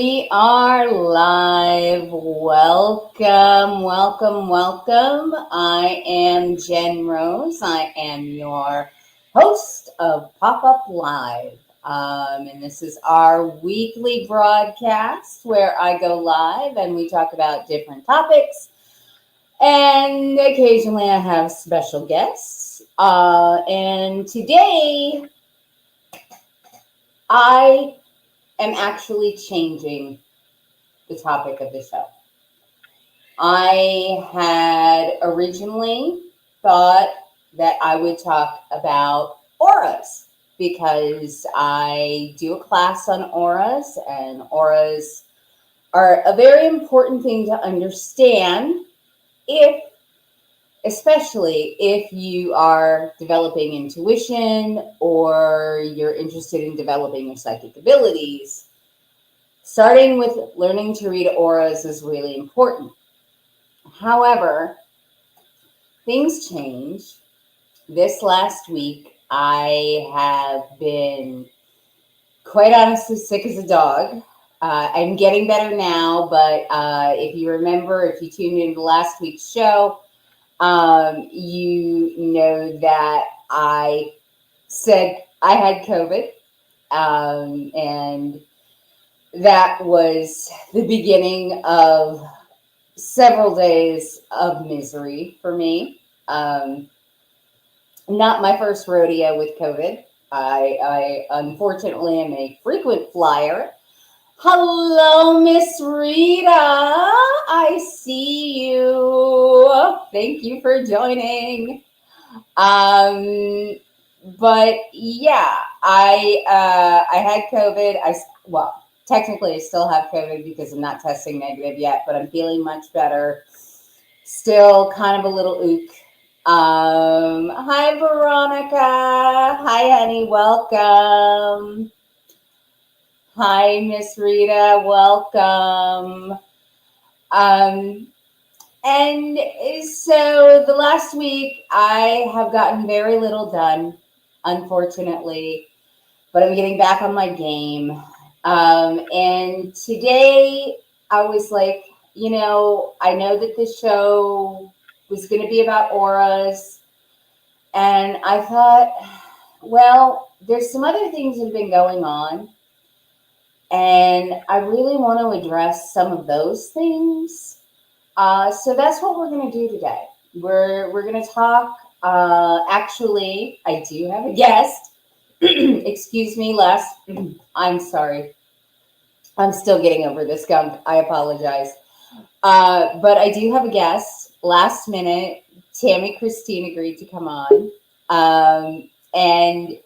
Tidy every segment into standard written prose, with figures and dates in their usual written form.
We are live. Welcome, welcome, welcome. I am Jen Rose. I am your host of Pop-up Live. And this is our weekly broadcast where I go live and we talk about different topics. And occasionally I have special guests. And today I am actually changing the topic of the show. I had originally thought that I would talk about auras because I do a class on auras, and auras are a very important thing to understand especially if you are developing intuition or you're interested in developing your psychic abilities. Starting with learning to read auras is really important. However, things change. This last week, I have been, quite honestly, sick as a dog. I'm getting better now, but if you remember, if you tuned into last week's show, you know that I said I had COVID, and that was the beginning of several days of misery for me. Not my first rodeo with COVID. I unfortunately am a frequent flyer. Hello, Miss Rita. I see you. Thank you for joining. But yeah, I had COVID. Technically I still have COVID because I'm not testing negative yet, but I'm feeling much better. Still kind of a little ook. Hi, Veronica. Hi, honey. Welcome. Hi, Miss Rita. Welcome. And so the last week I have gotten very little done, unfortunately, but I'm getting back on my game. And today I was like, I know that this show was going to be about auras. And I thought, well, there's some other things that have been going on. And I really want to address some of those things. So that's what we're going to do today. We're going to talk. Actually, I do have a guest. Excuse me, I'm sorry. I'm still getting over this gunk. I apologize. But I do have a guest. Last minute, Tammy Christine agreed to come on. And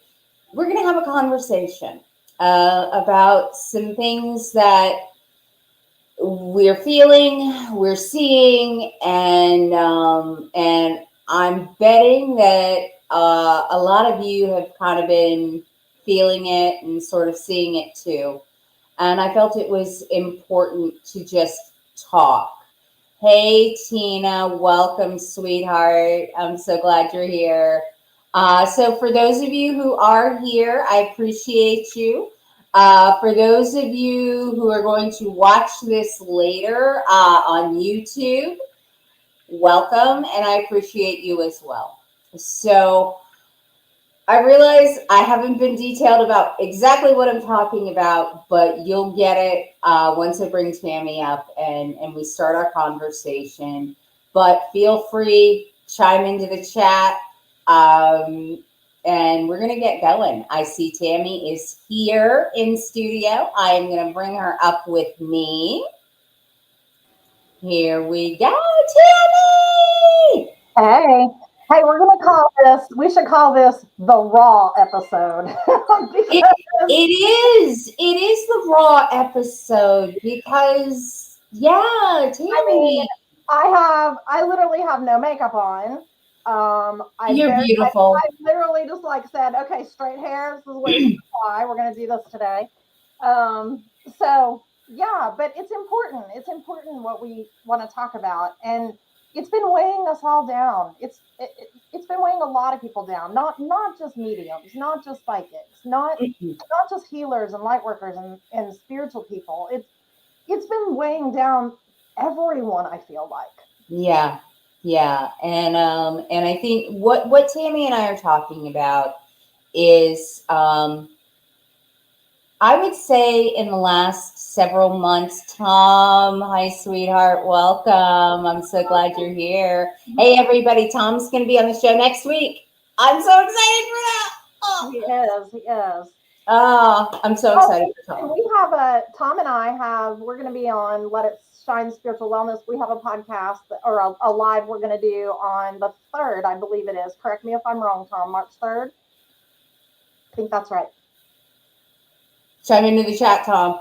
we're going to have a conversation about some things that we're feeling, we're seeing, and I'm betting that a lot of you have kind of been feeling it and sort of seeing it too. And I felt it was important to just talk. Hey, Tina, welcome, sweetheart. I'm so glad you're here. So for those of you who are here, I appreciate you. For those of you who are going to watch this later on YouTube, welcome, and I appreciate you as well. So I realize I haven't been detailed about exactly what I'm talking about, but you'll get it once I bring Tammy up and we start our conversation. But feel free, chime into the chat. And we're going to get going. I see Tammy is here in studio. I am going to bring her up with me. Here we go, Tammy! Hey, we should call this the Raw episode. It is the Raw episode because, yeah, Tammy. I literally have no makeup on. You're beautiful. I literally just said, okay, straight hair. This is what you apply. We're going to do this today. So yeah, but it's important. It's important what we want to talk about, and it's been weighing us all down. It's been weighing a lot of people down. Not just mediums, not just psychics, not just healers and light workers and spiritual people. it's been weighing down everyone, I feel like. Yeah, yeah, and I think what Tammy and I are talking about is I would say in the last several months, Tom, hi sweetheart, welcome. I'm so glad you're here. Hey everybody, Tom's going to be on the show next week. I'm so excited for that. Oh, He is. I'm so Oh, excited for and Tom. we have Tom and I have, we're going to be on Let It Shine Spiritual Wellness. We have a podcast or a live we're going to do on the 3rd, I believe it is. Correct me if I'm wrong, Tom, March 3rd. I think that's right. Chime into the chat, Tom,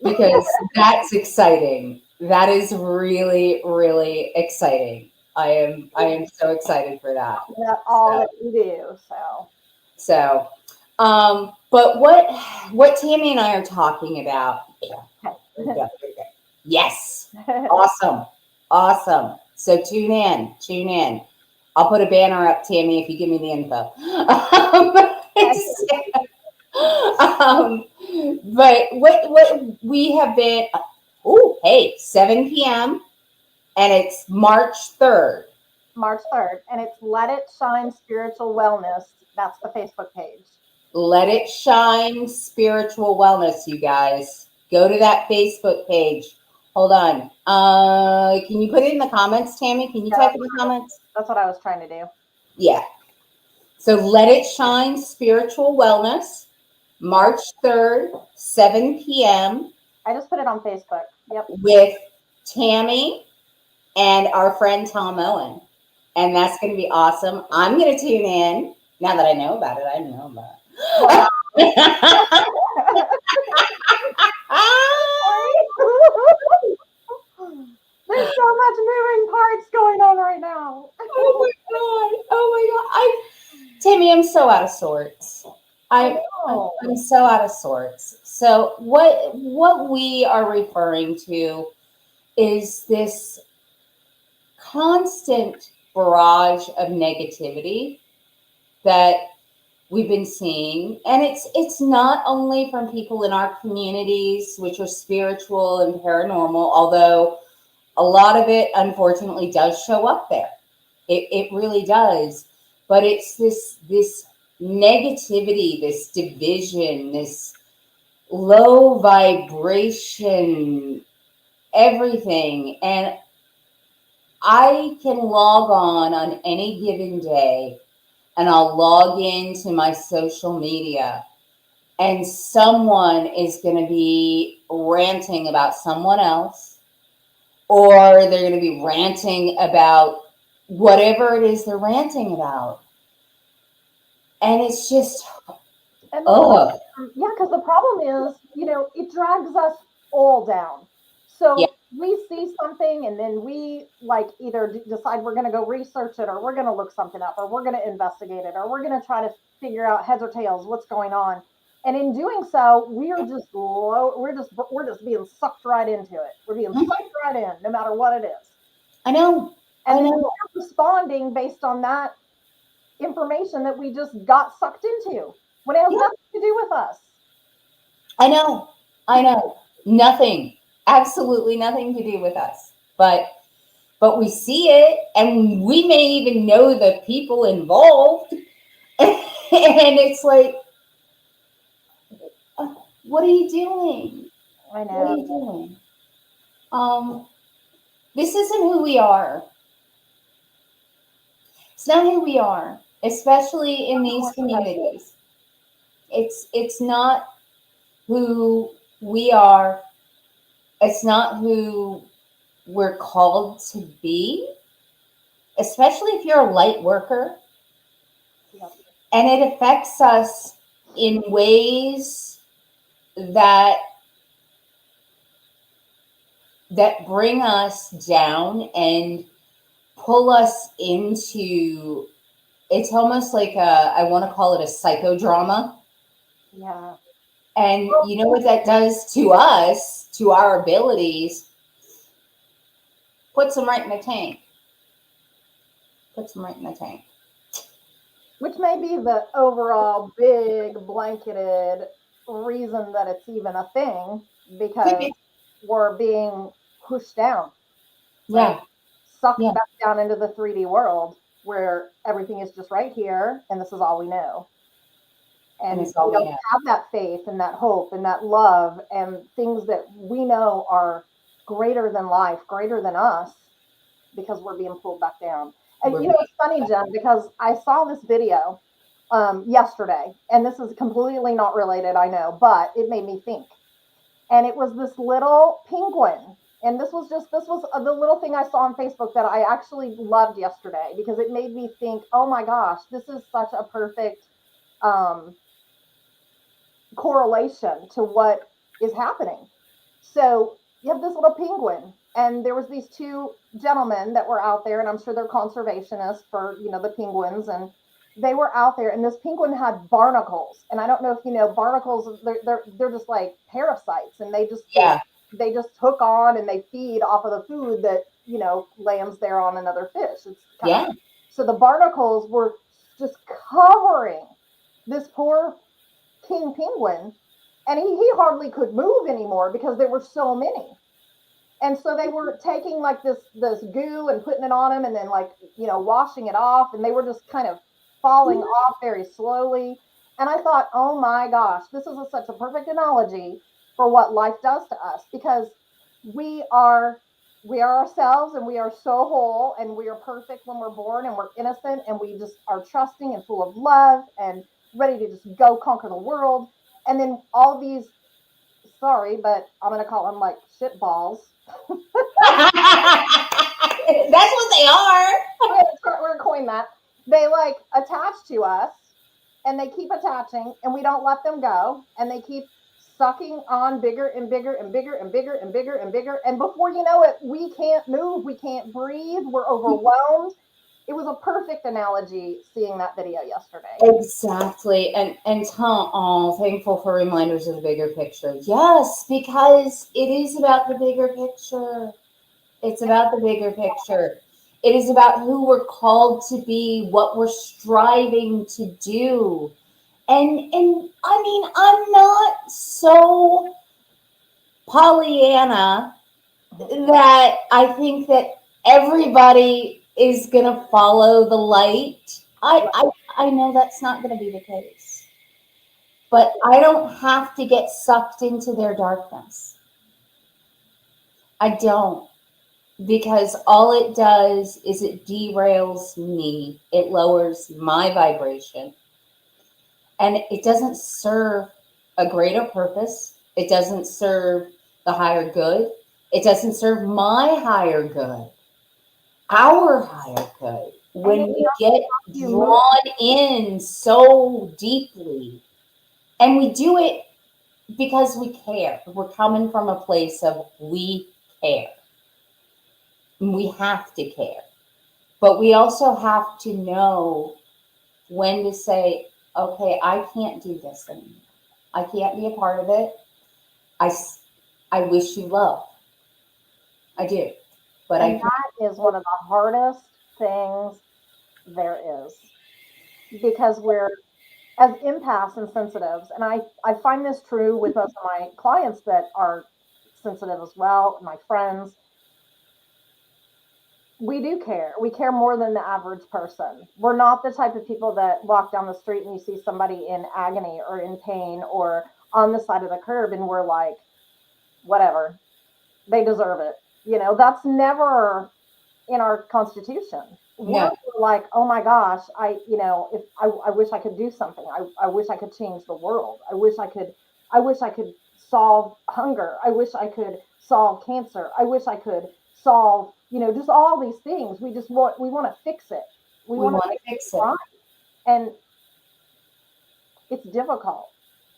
because that's exciting. That is really, really exciting. I am so excited for that. That's all that we do. So, but what Tammy and I are talking about. Okay. Yes, awesome. So tune in. I'll put a banner up, Tammy, if you give me the info. But what we have been. Oh, hey, 7 p.m. and it's March 3rd. March 3rd. And it's Let It Shine Spiritual Wellness. That's the Facebook page. Let It Shine Spiritual Wellness, you guys. Go to that Facebook page. Hold on. Can you put it in the comments, Tammy? Can you type in the comments? That's what I was trying to do. Yeah. So Let It Shine Spiritual Wellness, March 3rd, 7 p.m. I just put it on Facebook. Yep. With Tammy and our friend Tom Owen. And that's going to be awesome. I'm going to tune in. Now that I know about it, I know about it. There's so much moving parts going on right now. Oh my god! Tammy, I'm so out of sorts. I'm so out of sorts. So what we are referring to is this constant barrage of negativity that we've been seeing, and it's not only from people in our communities, which are spiritual and paranormal, although a lot of it unfortunately does show up there. It really does. But it's this negativity, this division, this low vibration, everything. And I can log on any given day, and I'll log into my social media, and someone is going to be ranting about someone else, or they're going to be ranting about whatever it is they're ranting about. And it's just, Yeah, because the problem is, it drags us all down. So yeah. we see something and then we like either decide we're going to go research it or we're going to look something up or we're going to investigate it or we're going to try to figure out heads or tails what's going on. And in doing so, we're just being sucked right into it. We're being sucked right in, no matter what it is. I know. And then we're responding based on that information that we just got sucked into when it has nothing to do with us. I know. Nothing. Absolutely nothing to do with us. But we see it, and we may even know the people involved. And it's like, what are you doing? I know. What are you doing? This isn't who we are. It's not who we are, especially in these communities. It's not who we are. It's not who we're called to be, especially if you're a light worker. Yep. And it affects us in ways that bring us down and pull us into, it's almost like I want to call it a psychodrama. Yeah. And you know what that does to us, to our abilities? Puts them right in the tank. Which may be the overall big blanketed reason that it's even a thing, because were being pushed down, right? Yeah. Sucked Yeah. back down into the 3D world where everything is just right here and this is all we know. And And it's all we we don't know. have that faith and that hope and that love and things that we know are greater than life, greater than us, because we're being pulled back down. And We're you know, it's funny, Jen, because I saw this video yesterday, and this is completely not related, I know, but it made me think. And it was this little penguin. And this was the little thing I saw on Facebook that I actually loved yesterday because it made me think, oh my gosh, this is such a perfect um, correlation to what is happening. So you have this little penguin, and there was these two gentlemen that were out there, and I'm sure they're conservationists for the penguins, and they were out there, and this penguin had barnacles, and I don't know if you know barnacles. They're just like parasites, and Yeah. they just hook on and they feed off of the food that lands there on another fish. It's kind of Yeah. so the barnacles were just covering this poor king penguin, and he hardly could move anymore because there were so many. And so they were taking like this goo and putting it on him, and then like washing it off, and they were just kind of falling off very slowly. And I thought, oh my gosh, this is such a perfect analogy for what life does to us, because we are we are ourselves, and we are so whole, and we are perfect when we're born, and we're innocent, and we just are trusting and full of love and ready to just go conquer the world. And then all these, sorry, but I'm going to call them like shit balls. That's what they are. We're going to coin that. They like attach to us, and they keep attaching, and we don't let them go, and they keep sucking on bigger and bigger and bigger and bigger and bigger and bigger. And before you know it, we can't move, we can't breathe, we're overwhelmed. It was a perfect analogy seeing that video yesterday. Exactly. And thankful for reminders of the bigger picture. Yes, because it is about the bigger picture. It's about the bigger picture. It is about who we're called to be, what we're striving to do. And I mean, I'm not so Pollyanna that I think that everybody is going to follow the light. I know that's not going to be the case, but I don't have to get sucked into their darkness. I don't, because all it does is it derails me, it lowers my vibration, and it doesn't serve a greater purpose. It doesn't serve the higher good. It doesn't serve my higher good, our higher good. And When it we get you move. drawn in so deeply, and we do it because we care. We're coming from a place of we care. We have to care. But we also have to know when to say, okay, I can't do this anymore. I can't be a part of it. I, I wish you love. I do. But I And can't. that is one of the hardest things there is, because we're as empaths and sensitives, and I find this true with most of my clients that are sensitive as well, my friends. We do care. We care more than the average person. We're not the type of people that walk down the street and you see somebody in agony or in pain or on the side of the curb and we're like, whatever, they deserve it. That's never in our constitution. We're No, like, oh my gosh, if I wish I could do something. I wish I could change the world. I wish I could solve hunger. I wish I could solve cancer. I wish I could solve, just all these things. We want to fix it. We we want to want to fix it fix it. right. And it's difficult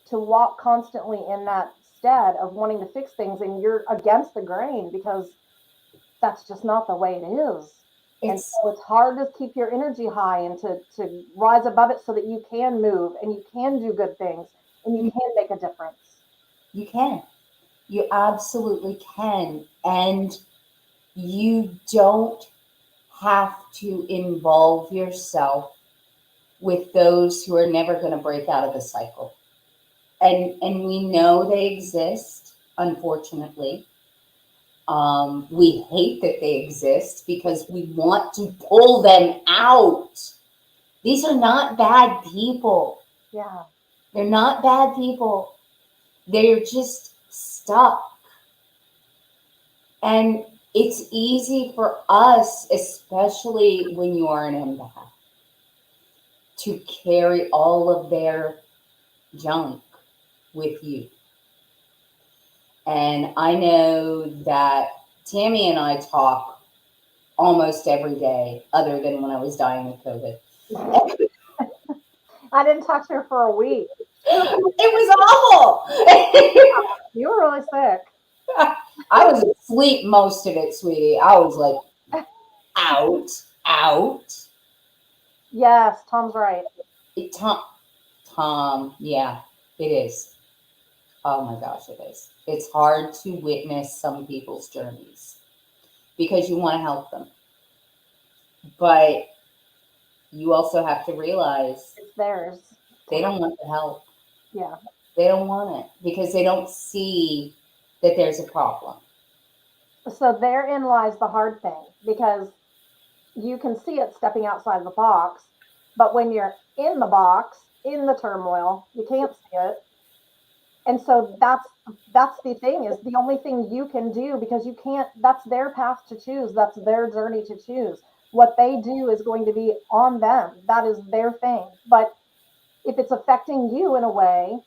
to walk constantly in that stead of wanting to fix things, and you're against the grain because that's just not the way it is. And It's, so it's hard to keep your energy high and to rise above it so that you can move and you can do good things and you can make a difference. you can. You absolutely can. And you don't have to involve yourself with those who are never going to break out of the cycle. And we know they exist, unfortunately. We hate that they exist because we want to pull them out. These are not bad people. Yeah. They're not bad people. They're just stuck. And it's easy for us, especially when you are an empath, to carry all of their junk with you. And I know that Tammy and I talk almost every day, other than when I was dying of COVID. I didn't talk to her for a week. It was awful. You were really sick. I was asleep most of it, sweetie. I was like, out, out. Yes, Tom's right. Tom, Tom, yeah, it is. Oh my gosh, it is. It's hard to witness some people's journeys because you want to help them. But you also have to realize It's theirs. they don't want the help. Yeah. They don't want it because they don't see that there's a problem. So therein lies the hard thing because you can see it stepping outside the box, but when you're in the box, in the turmoil, you can't see it. And so that's the thing is the only thing you can do because you can't that's their path to choose. That's their journey to choose. What they do is going to be on them. That is their thing. But if it's affecting you in a way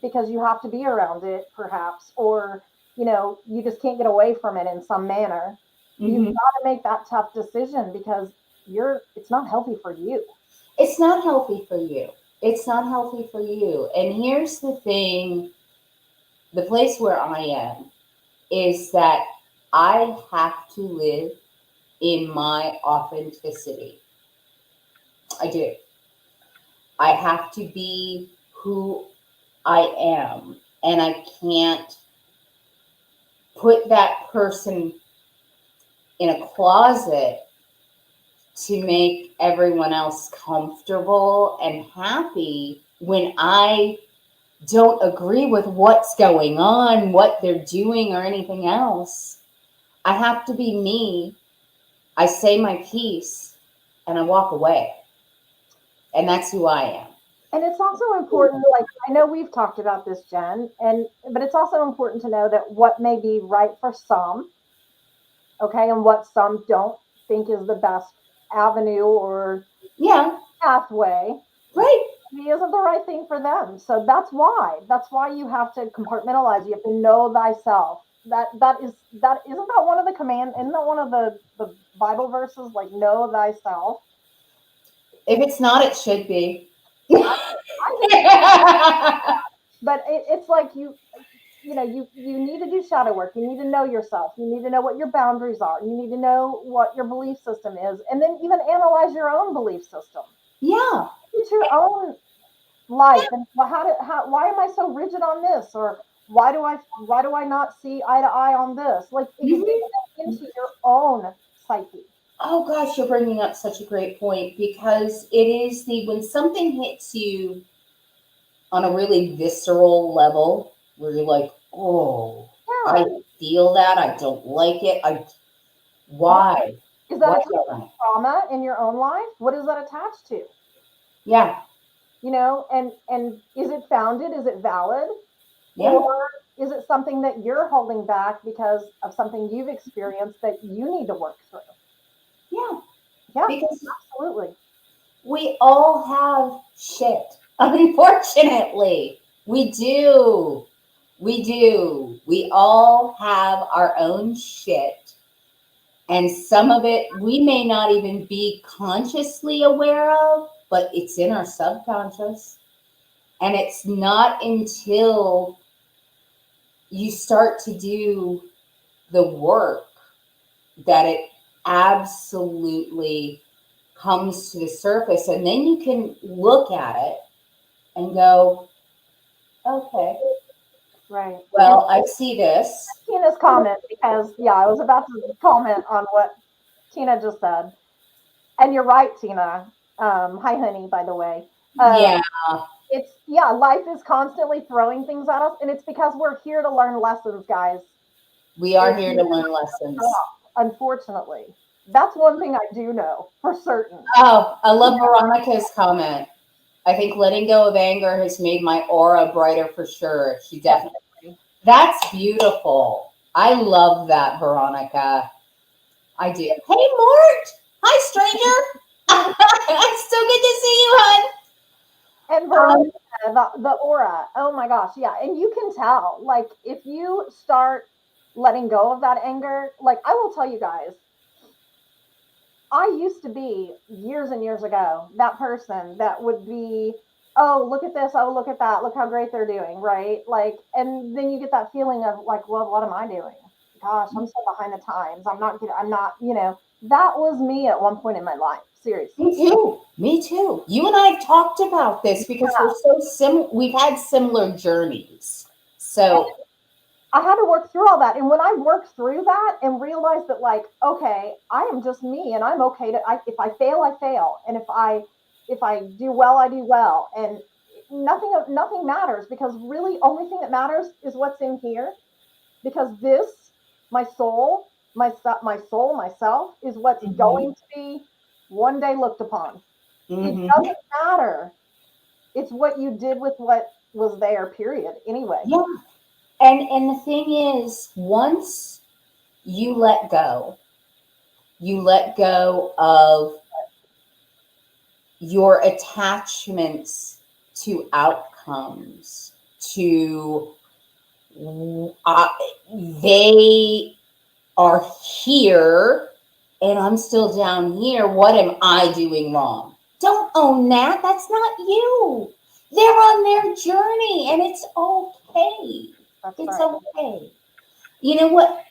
because you have to be around it perhaps or you just can't get away from it in some manner, you've got Mm-hmm. to make that tough decision because it's not healthy for you. It's not healthy for you. It's not healthy for you. And here's the thing, the place where I am is that I have to live in my authenticity. I do. I have to be who I am. And I can't put that person in a closet to make everyone else comfortable and happy when I don't agree with what's going on, what they're doing, or anything else. I have to be me. I say my piece and I walk away. And that's who I am. And it's also important, like I know we've talked about this, Jen, and but it's also important to know that what may be right for some, okay, and what some don't think is the best avenue or Yeah, pathway right. maybe isn't the right thing for them. So that's why you have to compartmentalize. You have to know thyself. That isn't that one of the command isn't that one of the Bible verses like know thyself? If it's not, it should be. I think but it's like you need to do shadow work. You need to know yourself. You need to know what your boundaries are. You need to know what your belief system is, and then even analyze your own belief system. Yeah, It's your own life, and why am I so rigid on this, or why do I not see eye to eye on this? Like examine mhm. into your own psyche. Oh gosh, you're bringing up such a great point because it is the when something hits you on a really visceral level where you're like, oh, I Yeah, feel that. I don't like it. yeah. Why? Is that Why attached don't I? to trauma in your own life? What is that attached to? Yeah, And is it founded? Is it valid? yeah, Or is it something that you're holding back because of something you've experienced that you need to work through? yeah. Yeah, Because absolutely. we all have shit. Unfortunately, we do. We do. We all have our own shit. And some of it we may not even be consciously aware of, but it's in our subconscious. And it's not until you start to do the work that it absolutely comes to the surface. And then you can look at it and go, okay, Right. And well, I see this. Tina's comment, because yeah, I was about to comment on what Tina just said. And you're right, Tina. Hi, honey, by the way. Yeah, It's yeah, life is constantly throwing things at us, and it's because we're here to learn lessons, guys. We are It here to never learn lessons. stops, unfortunately. That's one thing I do know for certain. Oh, I love Veronica's comment. I think letting go of anger has made my aura brighter for sure. She definitely. Definitely. That's beautiful. I love that, Veronica. I do. Hey, Mort. Hi, stranger. It's so good to see you, hon. And Veronica, the aura, oh my gosh, yeah. And you can tell, like, if you start letting go of that anger, like, I will tell you guys, I used to be years and years ago that person that would be, oh, look at this, oh, look at that, look how great they're doing, right? Like, and then you get that feeling of like, well, what am I doing? Gosh, I'm so behind the times. I'm not, that was me at one point in my life. Seriously. Me too. Me too. You and I have talked about this because we're so similar. We've had similar journeys. So, I had to work through all that. And when I worked through that and realized that, like, okay, I am just me and I'm okay if I fail, I fail. And if I do well, I do well. And nothing matters, because really only thing that matters is what's in here. Because this, my soul, myself is what's going to be one day looked upon. It mhm. doesn't matter. It's what you did with what was there, period. Anyway. Yeah. And the thing is, once you let go of your attachments to outcomes, to uh, they are here and I'm still down here. What am I doing wrong? Don't own that. That's not you. They're on their journey and it's okay. That's It's right. okay. You know what?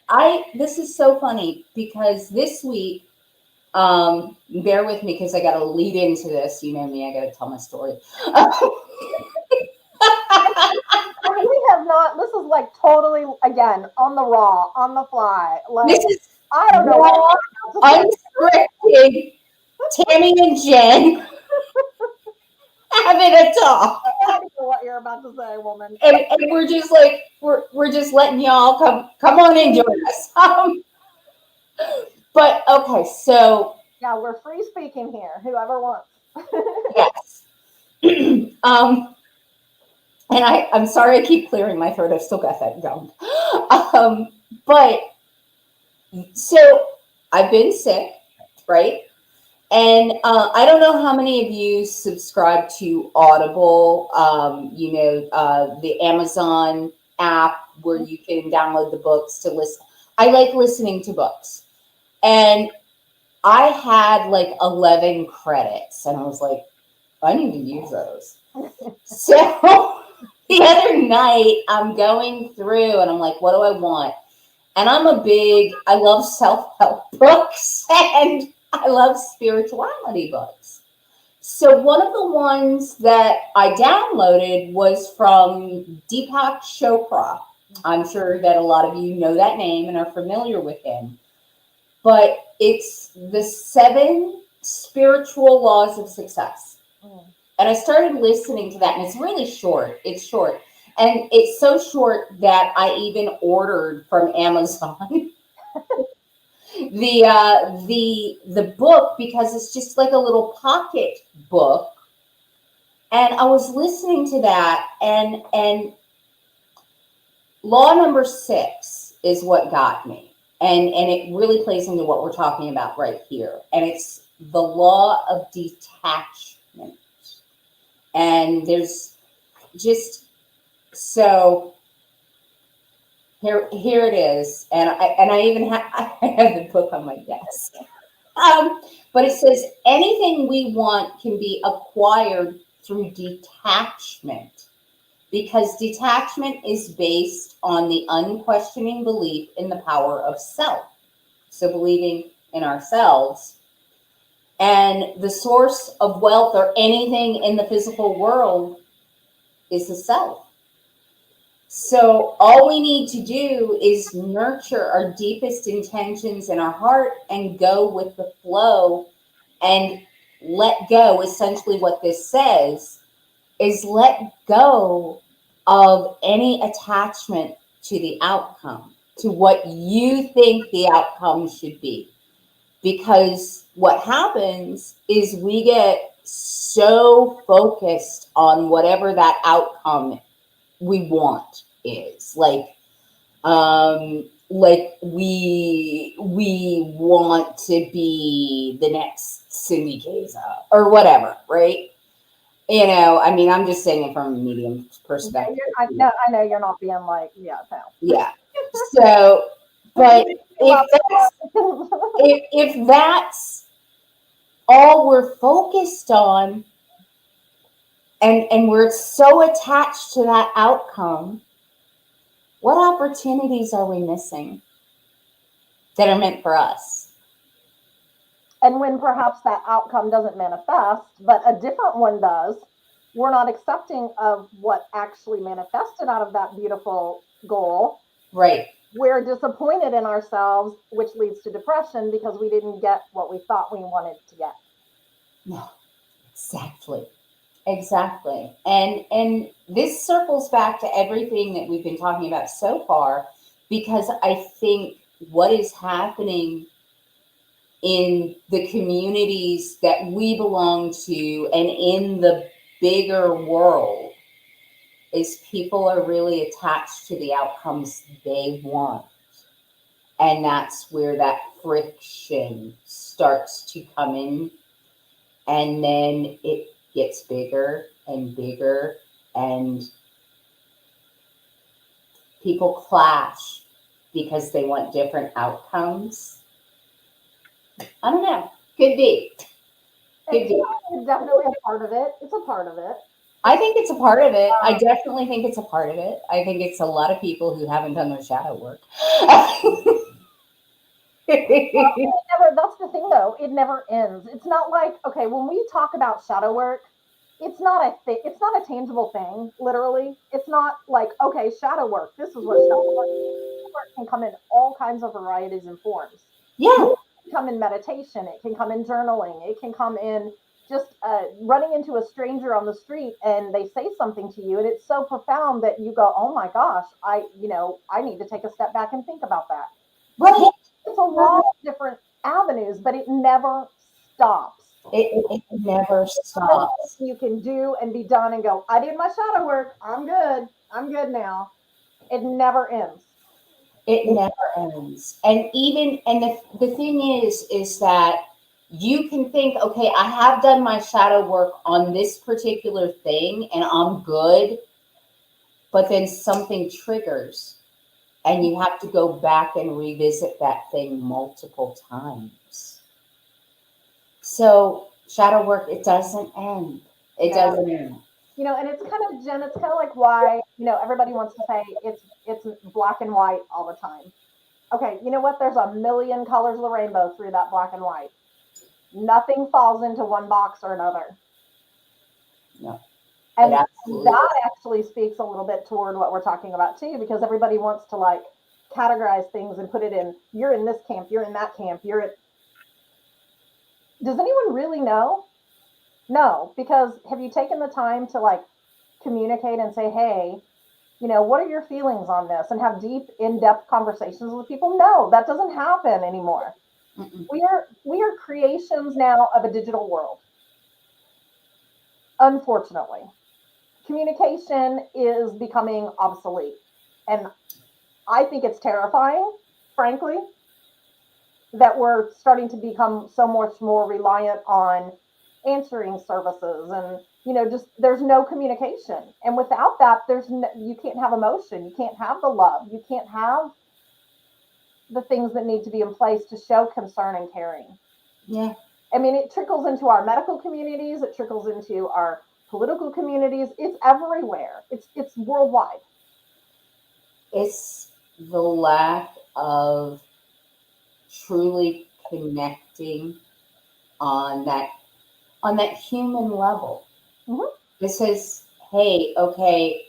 This is so funny because this week, bear with me because I got to lead into this. You know me, I got to tell my story. And we have not, this is like totally, again, on the raw, on the fly. This Like, is I don't know what raw, I'm about to say. unscripted. Tammy and Jen having a talk. I don't know what you're about to say, woman. And we're just like we're just letting y'all come on and join us. But okay, so Yeah, we're free speaking here, whoever wants. yes. And I'm sorry I keep clearing my throat. I've still got that gum. But so I've been sick, right? And I don't know how many of you subscribe to Audible, the Amazon app where you can download the books to listen. I like listening to books. And I had like 11 credits, and I was like, I need to use those. So the other night, I'm going through and I'm like, what do I want? And I love self help books and I love spirituality books. So one of the ones that I downloaded was from Deepak Chopra. I'm sure that a lot of you know that name and are familiar with him. But it's the 7 spiritual laws of success. And I started listening to that, and it's really short. It's short. And it's so short that I even ordered from Amazon the book because it's just like a little pocket book. And I was listening to that, and law number 6 is what got me. And it really plays into what we're talking about right here. And it's the law of detachment. And there's just so here it is. And I even I have the book on my desk. But it says anything we want can be acquired through detachment, because detachment is based on the unquestioning belief in the power of self. So believing in ourselves. And the source of wealth or anything in the physical world is the self. So all we need to do is nurture our deepest intentions in our heart and go with the flow and let go. Essentially what this says is let go of any attachment to the outcome. to what you think the outcome should be. Because what happens is we get so focused on whatever that outcome we want is. Like we want to be the next Cindy Kaza or whatever, right? You know, I mean, I'm just saying it from a medium Yeah, perspective. I know you're not being like, yeah, no. Yeah. So, but if that's Well, if that's all we're focused on, and we're so attached to that outcome, what opportunities are we missing that are meant for us? and when perhaps that outcome doesn't manifest, but a different one does, we're not accepting of what actually manifested out of that beautiful goal. Right. We're disappointed in ourselves, which leads to depression because we didn't get what we thought we wanted to get. No, exactly. Exactly. And this circles back to everything that we've been talking about so far, because I think what is happening in the communities that we belong to and in the bigger world is people are really attached to the outcomes they want. And that's where that friction starts to come in. And then it gets bigger and bigger, and people clash because they want different outcomes. I don't know. Could be. Could be. It's definitely a part of it. It's a part of it. I think it's a part of it. I definitely think it's a part of it. I think it's a lot of people who haven't done their shadow work. That's the thing though, it never ends. It's not like, okay, when we talk about shadow work, it's not a tangible thing, literally. It's not like, okay, shadow work, this is what shadow work can come in all kinds of varieties and forms. Yeah. It can come in meditation, it can come in journaling, it can come in just running into a stranger on the street and they say something to you and it's so profound that you go, oh my gosh, I need to take a step back and think about that. Right. It's a lot of different avenues, but it never stops. It never stops. You can do and be done and go, I did my shadow work. I'm good. I'm good now. It never ends. It never ends. And even and the thing is that you can think, okay, I have done my shadow work on this particular thing and I'm good, but then something triggers and you have to go back and revisit that thing multiple times. So shadow work, it doesn't end. It Yeah. doesn't end. And it's kind of, Jen, it's kind of like why, everybody wants to say it's black and white all the time. Okay, you know what? There's a million colors of the rainbow through that black and white. Nothing falls into one box or another. No, And it absolutely that is. actually speaks a little bit toward what we're talking about too, because everybody wants to like categorize things and put it in, you're in this camp, you're in that camp, you're at. Does anyone really know? No, because have you taken the time to like communicate and say, hey, what are your feelings on this and have deep, in-depth conversations with people? No, that doesn't happen anymore. Mm-mm. We are creations now of a digital world. Unfortunately, communication is becoming obsolete. And I think it's terrifying, frankly, that we're starting to become so much more reliant on answering services and just there's no communication, and without that you can't have emotion, you can't have the love, you can't have the things that need to be in place to show concern and caring. Yeah. I mean, it trickles into our medical communities, it trickles into our political communities, it's everywhere, it's worldwide. It's the lack of truly connecting on that human level. Mm-hmm. This is, hey, okay,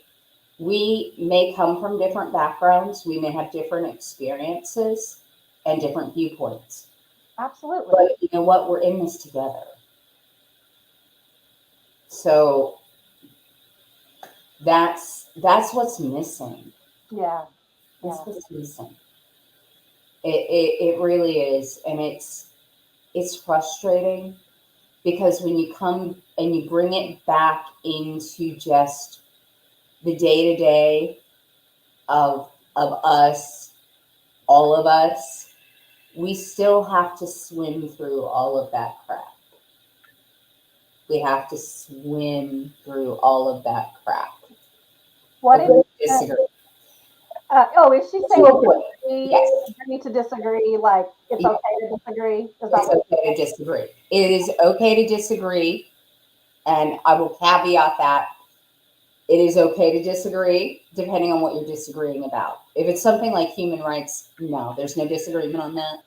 we may come from different backgrounds, we may have different experiences and different viewpoints. Absolutely. But you know what? We're in this together. So that's what's missing. Yeah. That's Yeah. what's missing. It really is, and it's frustrating because when you come and you bring it back into just the day to day of us, all of us, we still have to swim through all of that crap. We have to swim through all of that crap. What did Agree, disagree. is she To saying a point. Yes, agree to disagree? Like it's yeah, okay to disagree? Is that it's what? okay to disagree. It is okay to disagree, and I will caveat that it is okay to disagree depending on what you're disagreeing about. If it's something like human rights, no, there's no disagreement on that.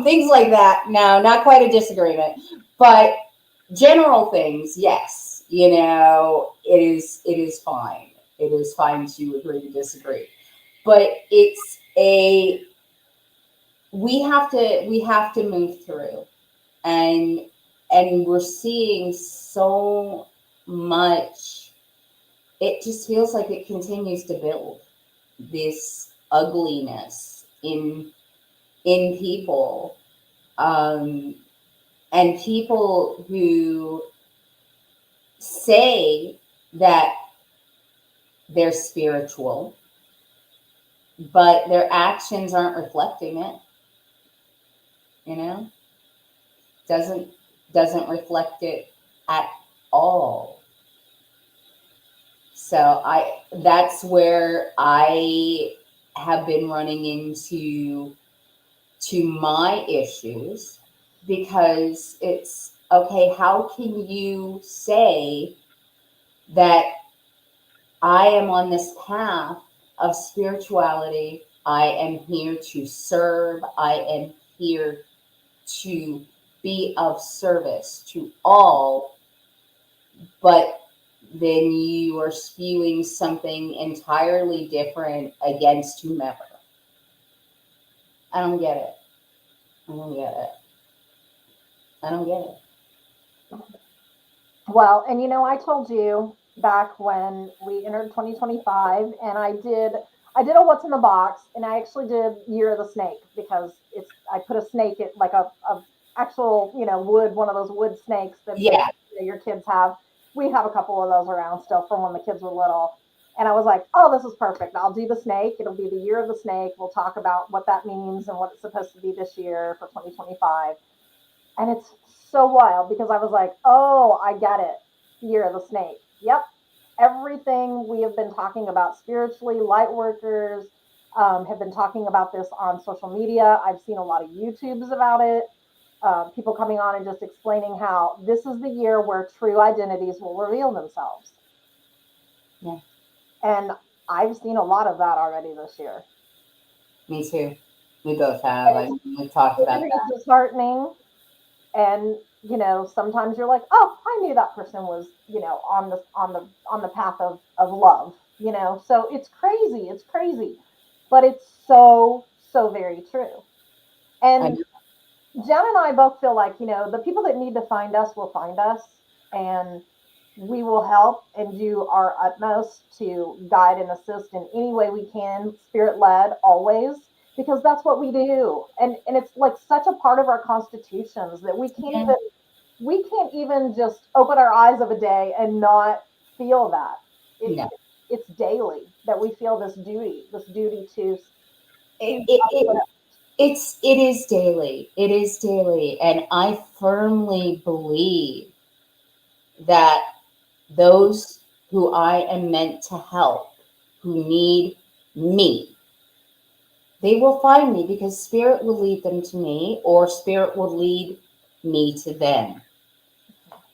Things like that, no, not quite a disagreement. But general things, yes, it is fine. It is fine to agree to disagree. But it's a we have to move through, and we're seeing so much. It just feels like it continues to build this ugliness in people, um, and people who say that they're spiritual, but their actions aren't reflecting it. You know, doesn't doesn't reflect it at all. So I that's where I have been running to my issues, because it's okay, how can you say that I am on this path of spirituality? I am here to serve. I am here to be of service to all, but then you are spewing something entirely different against whomever. I don't get it. I don't get it. I don't get it. Well, and I told you back when we entered 2025, and I did a what's in the box, and I actually did Year of the Snake because I put a snake in like a actual wood, one of those wood snakes that Yeah. your kids have. We have a couple of those around still from when the kids were little. And I was like, oh, this is perfect. I'll do the snake. It'll be the Year of the Snake. We'll talk about what that means and what it's supposed to be this year for 2025. And it's so wild because I was like, oh, I get it. Year of the Snake. Yep. Everything we have been talking about spiritually, light workers have been talking about this on social media. I've seen a lot of YouTubes about it. People coming on and just explaining how this is the year where true identities will reveal themselves. Yeah. And I've seen a lot of that already this year. Me too. We both have. And I it's mean, we've talked about very that. disheartening. And sometimes you're like, oh, I knew that person was on the path of love. So it's crazy, but it's so very true. I And know. Jen and I both feel like the people that need to find us will find us, and we will help and do our utmost to guide and assist in any way we can, spirit led always, because that's what we do. And it's like such a part of our constitutions that Yeah. we can't even just open our eyes of a day and not feel that. it, No. it's daily that we feel this duty It, to it, it, uplift. it is daily. It is daily. And I firmly believe that those who I am meant to help, who need me, they will find me, because spirit will lead them to me, or spirit will lead me to them.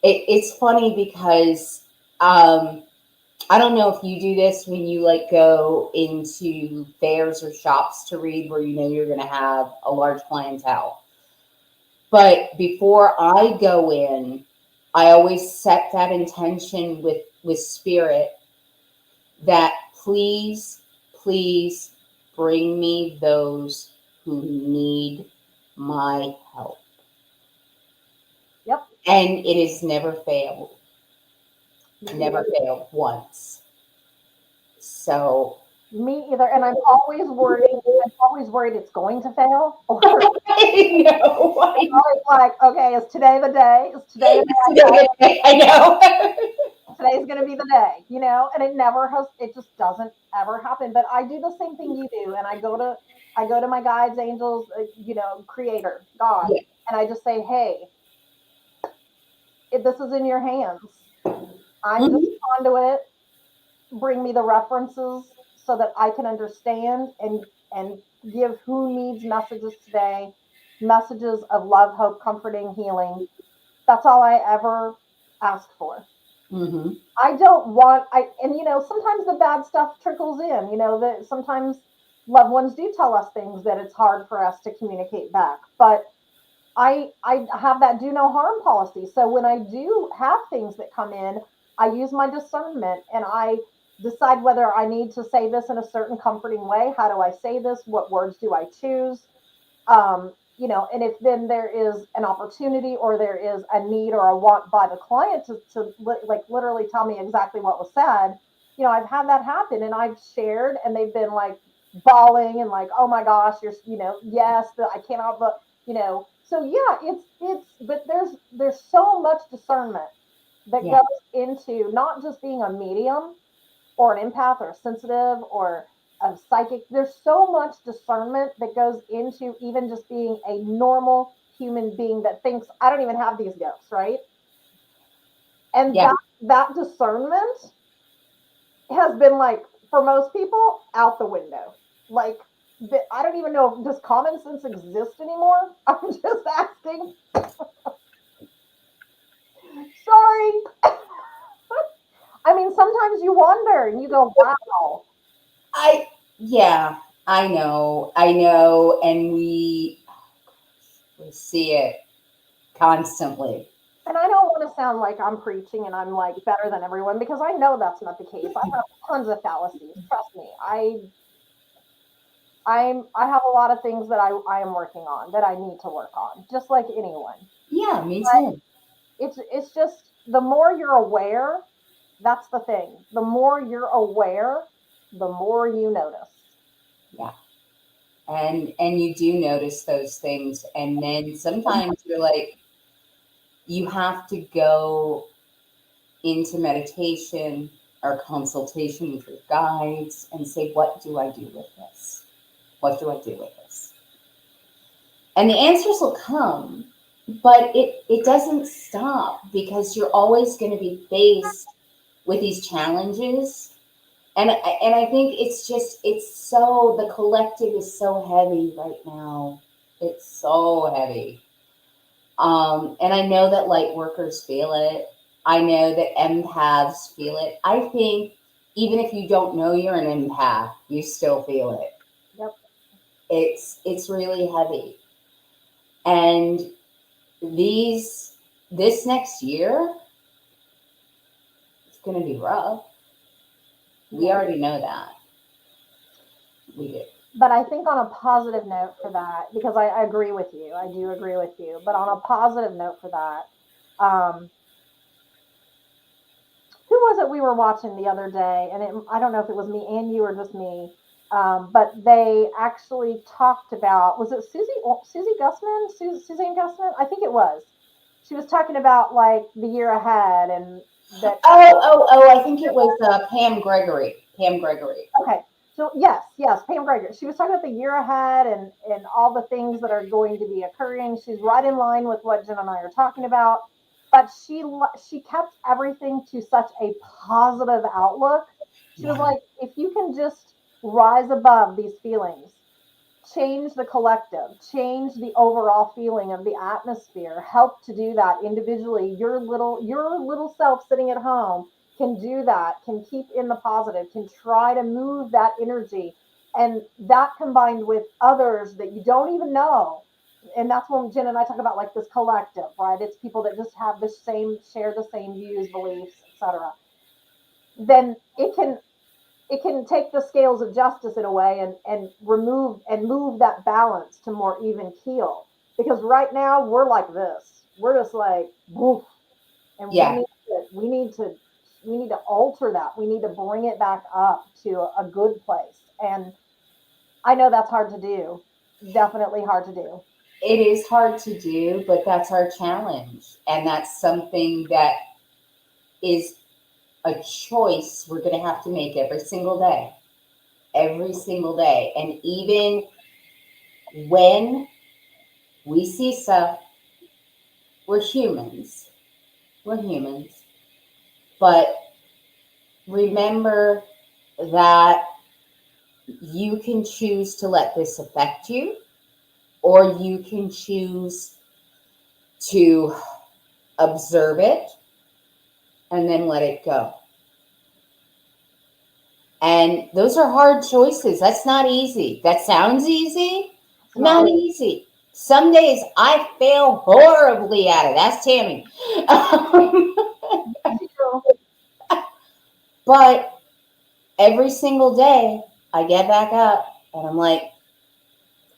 It's funny because I don't know if you do this when you like go into fairs or shops to read, where you're going to have a large clientele. But before I go in, I always set that intention with spirit, that please, please bring me those who need my help. Yep. And it has never failed. Mhm. Never failed once. So Me either. And I'm always worried it's going to fail. Or I know. I'm always like, okay, is today the day? Is today the day It's today the day. I know. today's going to be the day, and it never has, it just doesn't ever happen. But I do the same thing you do. And I go to my guides, angels, creator, God, Yeah. and I just say, hey, this is in your hands. I'm just Mhm. a conduit. Bring me the references so that I can understand and give who needs messages today, messages of love, hope, comforting, healing. That's all I ever ask for. Mhm. I don't want I and sometimes the bad stuff trickles in, that sometimes loved ones do tell us things that it's hard for us to communicate back. But I have that do no harm policy. So when I do have things that come in, I use my discernment and I decide whether I need to say this in a certain comforting way. How do I say this? What words do I choose? And if then there is an opportunity or there is a need or a want by the client like literally tell me exactly what was said, I've had that happen and I've shared and they've been like bawling and like, oh my gosh, yes, I cannot, but so yeah, but there's so much discernment that Yeah. goes into not just being a medium or an empath or sensitive or a psychic. There's so much discernment that goes into even just being a normal human being that thinks I don't even have these gifts, right? And Yeah. that discernment has been like for most people out the window. Like I don't even know if does common sense exist anymore. I'm just asking. Sorry. I mean, sometimes you wonder and you go, wow. I yeah. I know. I know. And we see it constantly. And I don't want to sound like I'm preaching and I'm like better than everyone because I know that's not the case. I have tons of fallacies. Trust me. I have a lot of things that I am working on that I need to work on, just like anyone. Yeah, me But too. it's just the more you're aware, that's the thing. The more you're aware, the more you notice. Yeah. And you do notice those things, and then sometimes you're like, you have to go into meditation or consultation with your guides and say, what do I do with this? What do I do with this? And the answers will come, but it doesn't stop because you're always going to be faced with these challenges. And I think it's so, the collective is so heavy right now. It's so heavy. And I know that light workers feel it. I know that empaths feel it. I think even if you don't know you're an empath, you still feel it. Yep. It's really heavy. And these this next year, it's gonna be rough. We Yeah. already know that. We do. But I think on a positive note for that, because I agree with you, I do agree with you. But on a positive note for that, um, who was it we were watching the other day? And I don't know if it was me and you or just me, but they actually talked about was it Susie Gussman, Suzanne Gussman? I think it was. She was talking about like the year ahead and that. Oh! I think it was Pam Gregory. Pam Gregory. Okay. So yes, Pam Greger. She was talking about the year ahead and all the things that are going to be occurring. She's right in line with what Jen and I are talking about. But she kept everything to such a positive outlook. She was Yeah. like, if you can just rise above these feelings, change the collective, change the overall feeling of the atmosphere, help to do that individually. Your little self sitting at home can do that, can keep in the positive, can try to move that energy. And that combined with others that you don't even know. And that's when Jen and I talk about like this collective, right? It's people that just have the same, share the same views, beliefs, etc. Then it can take the scales of justice in a way and remove and move that balance to more even keel. Because right now we're like this. We're just like woof, and we Yeah. need to we need to alter that. We need to bring it back up to a good place. And I know that's hard to do. Definitely hard to do. It is hard to do, but that's our challenge. And that's something that is a choice we're going to have to make every single day. Every single day. And even when we see stuff, we're humans. We're humans. But remember that you can choose to let this affect you, or you can choose to observe it and then let it go. And those are hard choices. That's not easy. That sounds easy, not easy. Some days I fail horribly at it. That's Tammy. But every single day I get back up and I'm like,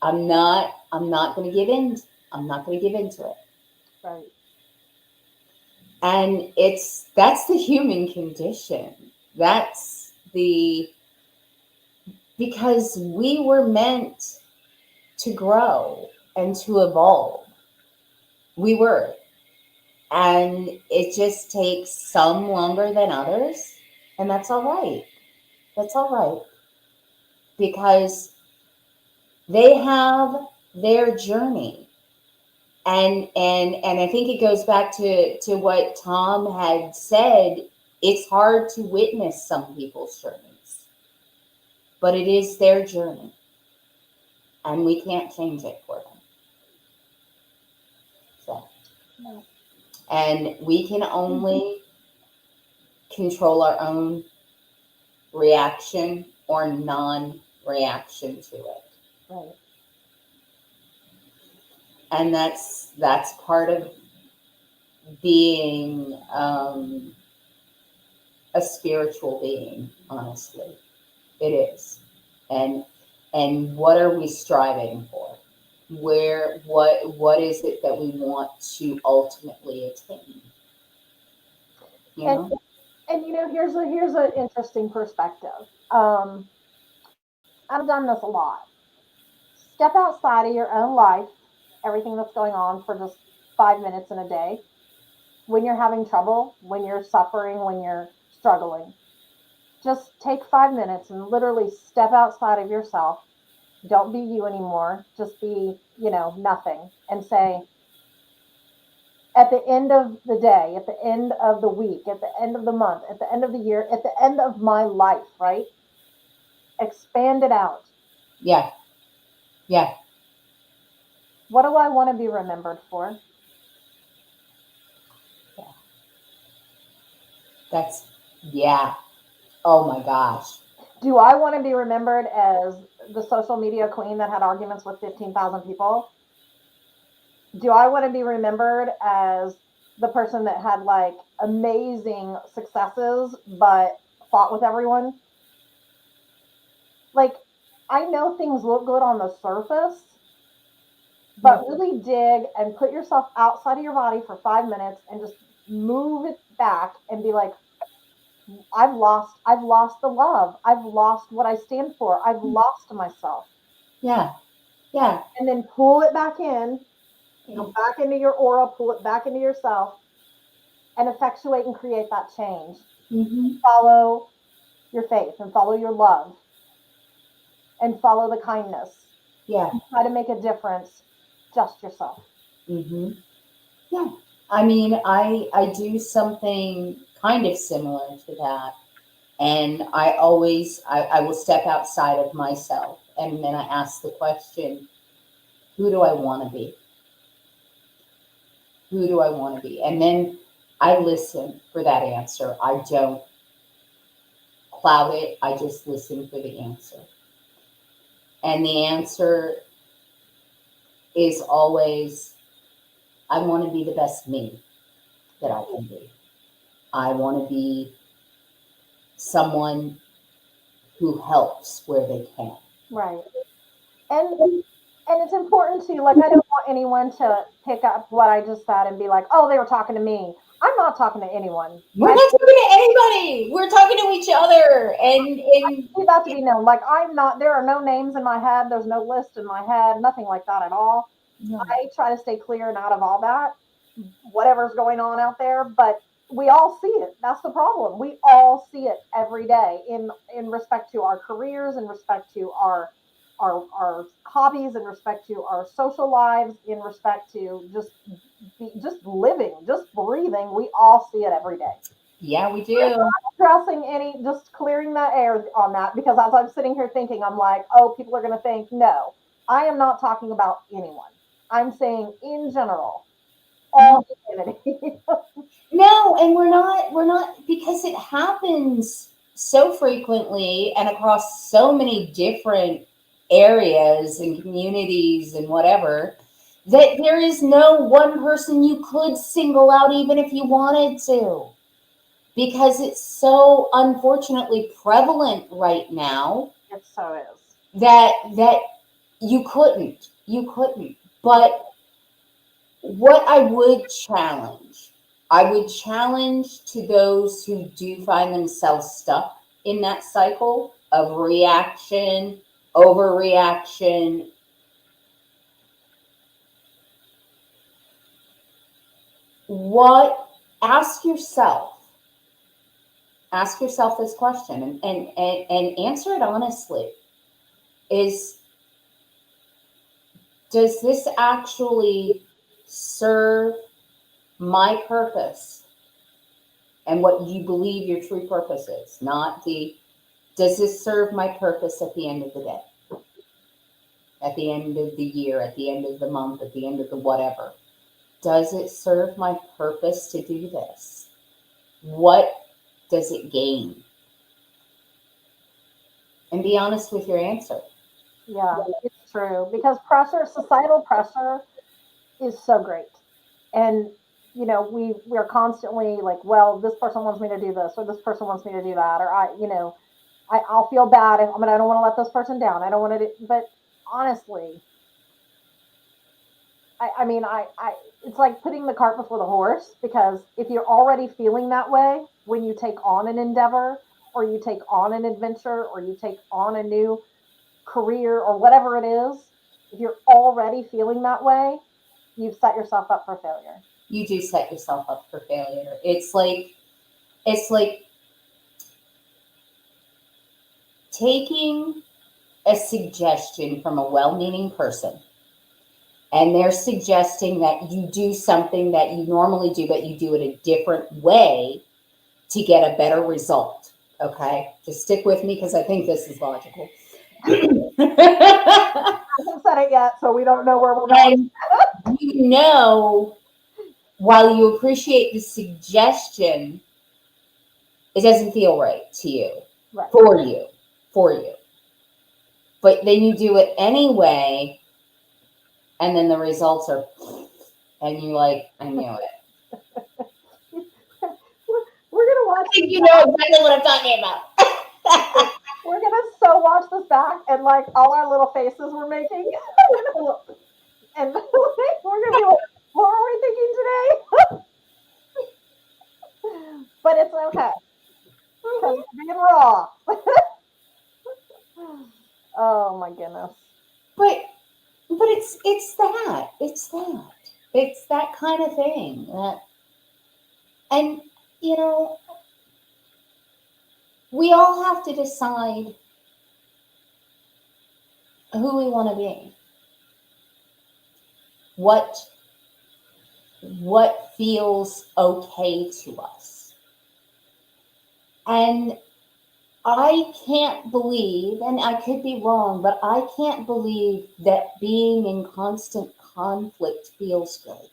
I'm not going to give in. I'm not going to give into it. Right. And that's the human condition. That's because we were meant to grow and to evolve. We were. And it just takes some longer than others. And that's all right. That's all right. Because they have their journey. And I think it goes back to what Tom had said. It's hard to witness some people's journeys, but it is their journey, and we can't change it for them. So, No. and we can only control our own reaction or non-reaction to it. Right. And that's part of being a spiritual being. Honestly, it is. And what are we striving for? What is it that we want to ultimately attain? You And know? here's an interesting perspective. I've done this a lot. Step outside of your own life, everything that's going on for just 5 minutes in a day. When you're having trouble, when you're suffering, when you're struggling, just take 5 minutes and literally step outside of yourself. Don't be you anymore. Just be, nothing, and say, at the end of the day, at the end of the week, at the end of the month, at the end of the year, at the end of my life, right? Expand it out. Yeah. Yeah. What do I want to be remembered for? Yeah. Yeah. Oh my gosh. Do I want to be remembered as the social media queen that had arguments with 15,000 people? Do I want to be remembered as the person that had like amazing successes but fought with everyone? Like, I know things look good on the surface, but really dig and put yourself outside of your body for 5 minutes and just move it back and be like, I've lost the love. I've lost what I stand for. I've lost myself. Yeah. Yeah. And then pull it back in, go back into your aura, pull it back into yourself, and effectuate and create that change. Mm-hmm. Follow your faith and follow your love and follow the kindness. Yeah. And try to make a difference just yourself. Mm-hmm. Yeah. I mean, I do something kind of similar to that. And I will step outside of myself and then I ask the question, who do I want to be? Who do I want to be? And then I listen for that answer. I don't cloud it. I just listen for the answer. And the answer is always, I want to be the best me that I can be. I want to be someone who helps where they can. Right. And it's important to, like, I don't want anyone to pick up what I just said and be like, oh, they were talking to me. I'm not talking to anyone. We're not talking to anybody. We're talking to each other. And It's about to be known. Like I'm not. There are no names in my head. There's no list in my head. Nothing like that at all. I try to stay clear and out of all that, whatever's going on out there. But we all see it. That's the problem. We all see it every day in respect to our careers, in respect to our hobbies, in respect to our social lives, in respect to just living, just breathing. We all see it every day. yeah, we do. Addressing any, just clearing the air on that, because as I'm sitting here thinking, I'm like, oh, people are going to think, no, I am not talking about anyone. I'm saying in general, all humanity. No, and we're not because it happens so frequently and across so many different areas and communities and whatever that there is no one person you could single out even if you wanted to because it's so unfortunately prevalent right now It so is. that you couldn't. But what I would challenge to those who do find themselves stuck in that cycle of reaction, overreaction. What ask yourself, ask yourself this question and answer it honestly. Is does this actually serve my purpose and what you believe your true purpose is? Not the does this serve my purpose at the end of the day, at the end of the year, at the end of the month, at the end of the whatever? Does it serve my purpose to do this? What does it gain? And be honest with your answer. Yeah, it's true. Because pressure, societal pressure is so great. And we're constantly like, well, this person wants me to do this, or this person wants me to do that, or I'll feel bad. I mean, I don't want to let this person down. I don't want to do, but honestly, I mean, it's like putting the cart before the horse, because if you're already feeling that way when you take on an endeavor, or you take on an adventure, or you take on a new career, or whatever it is, if you're already feeling that way, you've set yourself up for failure. You do set yourself up for failure. It's like taking a suggestion from a well-meaning person and they're suggesting that you do something that you normally do, but you do it a different way to get a better result. Okay, just stick with me because I think this is logical. I haven't said it yet, so we don't know where we're going. And while you appreciate the suggestion, it doesn't feel right to you, Right. for you. But then you do it anyway, and then the results are, and you're like, I knew it. We're gonna watch. I think you know exactly what I'm talking about. We're gonna so watch this back, and like all our little faces we're making, and we're gonna be like, "What are we thinking today?" But it's okay because we're being raw. Oh my goodness. But it's that kind of thing. And you know, we all have to decide who we want to be. What feels okay to us. And I can't believe, and I could be wrong, but I can't believe that being in constant conflict feels good.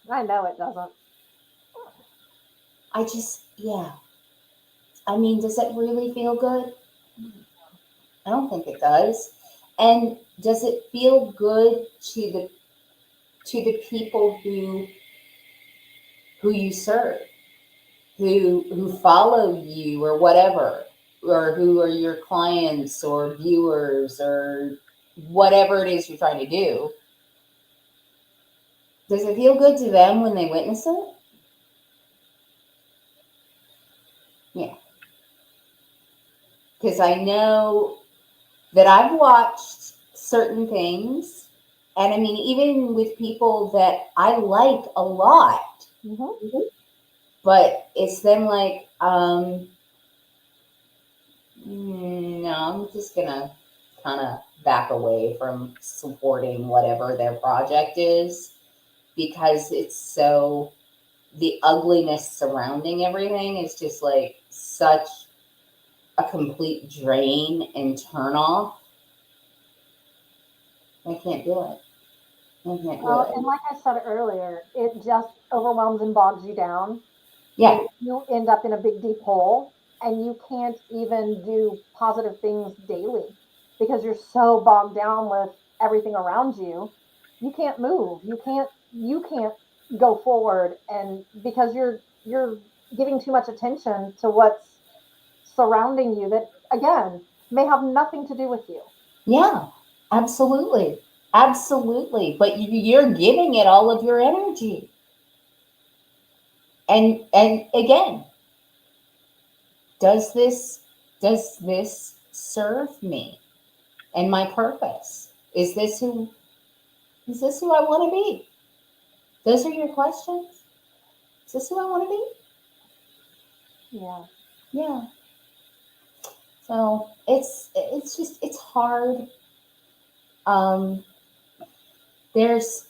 I know it doesn't. Yeah. I mean, does it really feel good? I don't think it does. And does it feel good to the people who you serve, who follow you or whatever, or who are your clients or viewers or whatever it is you're trying to do? Does it feel good to them when they witness it? Yeah. Because I know that I've watched certain things, and I mean, even with people that I like a lot, Mm-hmm. but it's them like, no, I'm just gonna kind of back away from supporting whatever their project is because it's so the ugliness surrounding everything is just like such a complete drain and turn off. I can't do it. I can't do Well, it. and like I said earlier, it just overwhelms and bogs you down, and Yeah, you end up in a big deep hole, and you can't even do positive things daily because you're so bogged down with everything around you. You can't move. You can't go forward, and because you're giving too much attention to what's surrounding you that again may have nothing to do with you. yeah, absolutely, absolutely. But you're giving it all of your energy, and again, does this does this serve me and my purpose? Is this who I want to be? Those are your questions. Is this who I want to be? Yeah. Yeah. So it's just it's hard. Um, there's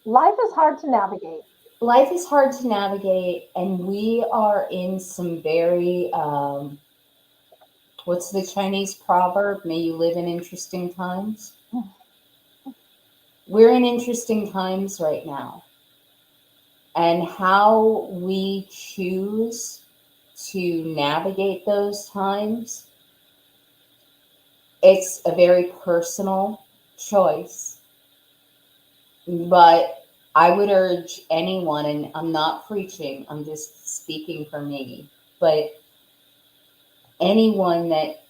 Life is hard to navigate. life is hard to navigate, and we are in some very what's the Chinese proverb? May you live in interesting times. We're in interesting times right now, and how we choose to navigate those times, it's a very personal choice. But I would urge anyone, and I'm not preaching, I'm just speaking for me, but anyone that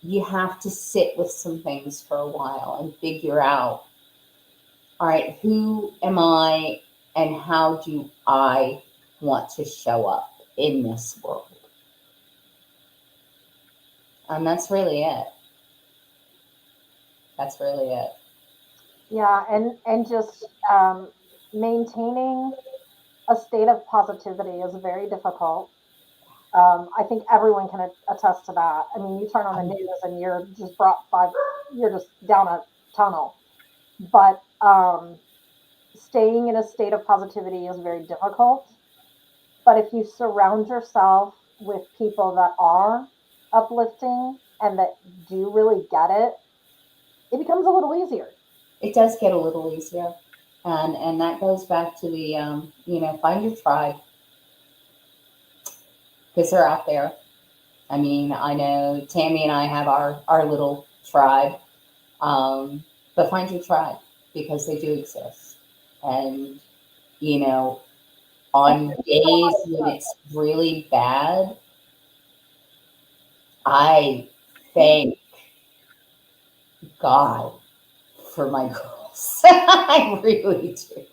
you have to sit with some things for a while and figure out, all right, who am I and how do I want to show up in this world? And that's really it. That's really it. Yeah, and just maintaining a state of positivity is very difficult. I think everyone can attest to that. I mean, you turn on the Um, news and you're just down a tunnel. But staying in a state of positivity is very difficult. But if you surround yourself with people that are uplifting and that do really get it, it becomes a little easier. it does get a little easier. And that goes back to the, find your tribe because they're out there. I mean, I know Tammy and I have our little tribe, but find your tribe because they do exist. And, you know, And on days when it's really bad, I thank God for my girls. I really do.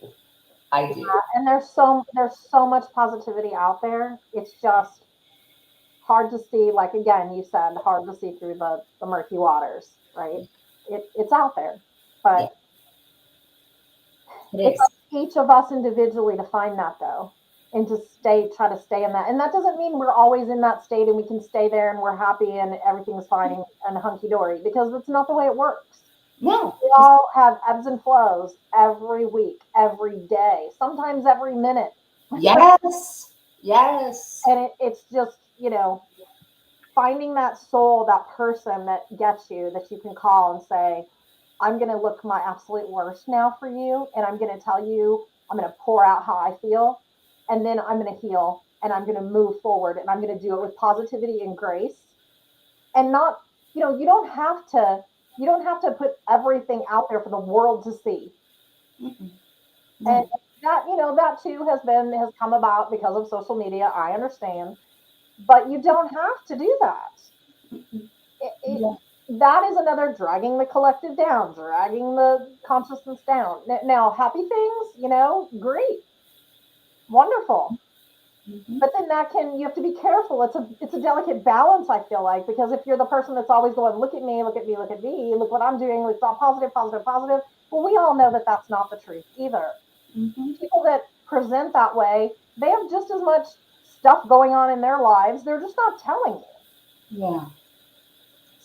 I do. and there's so much positivity out there. It's just hard to see, like again, you said hard to see through the murky waters, right? It's out there. Yeah, But it it's is. up to each of us individually to find that though. And to try to stay in that. And that doesn't mean we're always in that state and we can stay there and we're happy and everything's fine and hunky dory because that's not the way it works. No, We because all have ebbs and flows every week, every day, sometimes every minute. yes, yes. And it's just, finding that soul, that person that gets you, that you can call and say, I'm going to look my absolute worst now for you. And I'm going to tell you, I'm going to pour out how I feel. And then I'm going to heal and I'm going to move forward and I'm going to do it with positivity and grace. And not, you don't have to put everything out there for the world to see. Mm-mm. And No. that too has come about because of social media. I understand, but you don't have to do that. Mm-mm. it, it Yeah. that is another dragging the collective down, dragging the consciousness down. Now, happy things, great, wonderful. Mhm. But then you have to be careful. It's a delicate balance, I feel like, because if you're the person that's always going, look at me, look at me, look at me, look what I'm doing, it's all positive, positive, positive. Well, we all know that that's not the truth either. Mhm. People that present that way, they have just as much stuff going on in their lives. They're just not telling you. Yeah.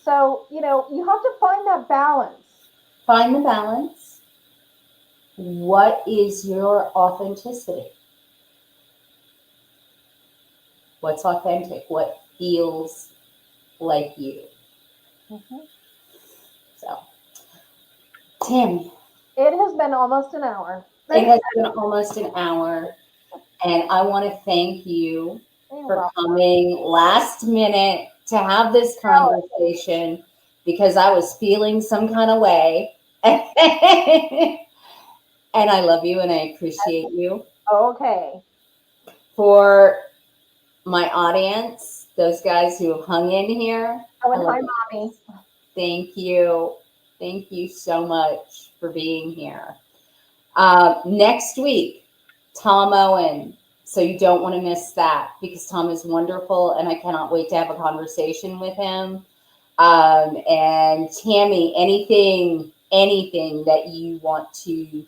So, you have to find that balance. Find the balance. What is your authenticity? What's authentic? What feels like you? Mhm. So, Tammy, It has been almost an hour. it has been almost an hour, and I want to thank you for Well, coming last minute to have this conversation because I was feeling some kind of way. And I love you and I appreciate you. okay. For my audience, those guys who have hung in here, Oh, I and love hi, you. mommy. Thank you. Thank you so much for being here. Next week, Tom Owen. So you don't want to miss that because Tom is wonderful and I cannot wait to have a conversation with him. And Tammy, anything that you want to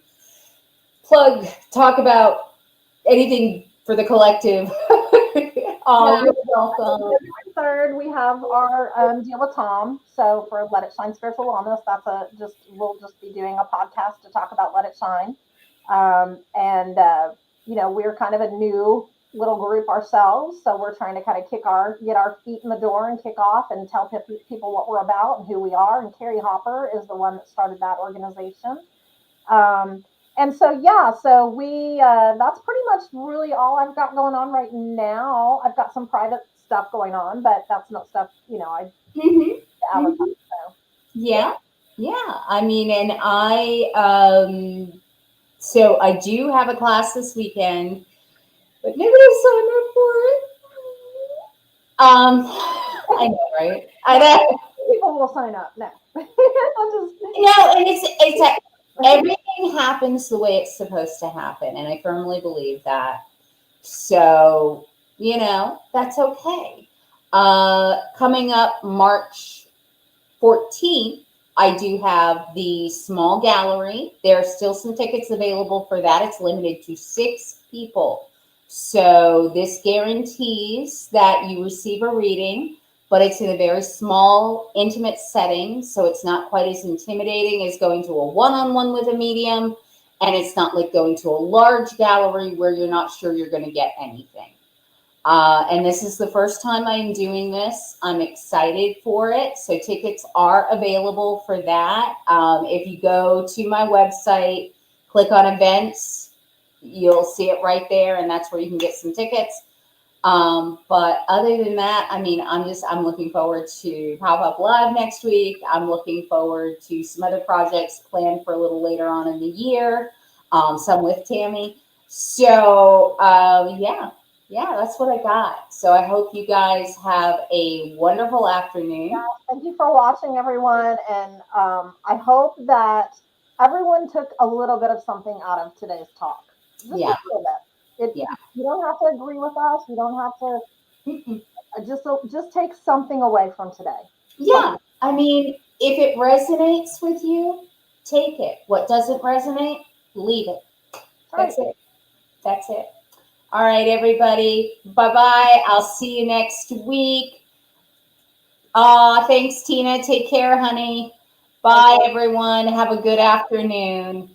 plug, talk about, anything for the collective. Yeah. You're welcome. February 3rd, we have our deal with Tom. So for Let It Shine Spiritual Wellness, we'll just be doing a podcast to talk about Let It Shine. And we're kind of a new little group ourselves, so we're trying to kind of get our feet in the door and kick off and tell people what we're about and who we are. And Carrie Hopper is the one that started that organization. And so yeah, so we that's pretty much really all I've got going on right now. I've got some private stuff going on, but that's not stuff I Mhm. advertise. Mhm. So yeah. Yeah, yeah. I mean, and so I do have a class this weekend, but nobody signed up for it. I know, right? I No, know. people will sign up. No, I'll just No, and it's like everything happens the way it's supposed to happen, and I firmly believe that. So, that's okay. Coming up March 14th, I do have the small gallery. There are still some tickets available for that. It's limited to 6 people. So this guarantees that you receive a reading, but it's in a very small, intimate setting. So it's not quite as intimidating as going to a one-on-one with a medium. And it's not like going to a large gallery where you're not sure you're going to get anything. And this is the first time I'm doing this. I'm excited for it. So tickets are available for that. If you go to my website, click on events, you'll see it right there, and that's where you can get some tickets. But other than that, I mean, I'm looking forward to Pop Up Live next week. I'm looking forward to some other projects planned for a little later on in the year, some with Tammy. So, yeah, that's what I got. So I hope you guys have a wonderful afternoon. thank you for watching, everyone, and I hope that everyone took a little bit of something out of today's talk. Just a Yeah, little bit. yeah. You don't have to agree with us. You don't have to. Mm-mm. Just take something away from today. Yeah, I mean, if it resonates with you, take it. What doesn't resonate, leave it. Right. That's it. That's it. All right, everybody. Bye bye. I'll see you next week. Thanks, Tina. Take care, honey. Bye, everyone. Have a good afternoon.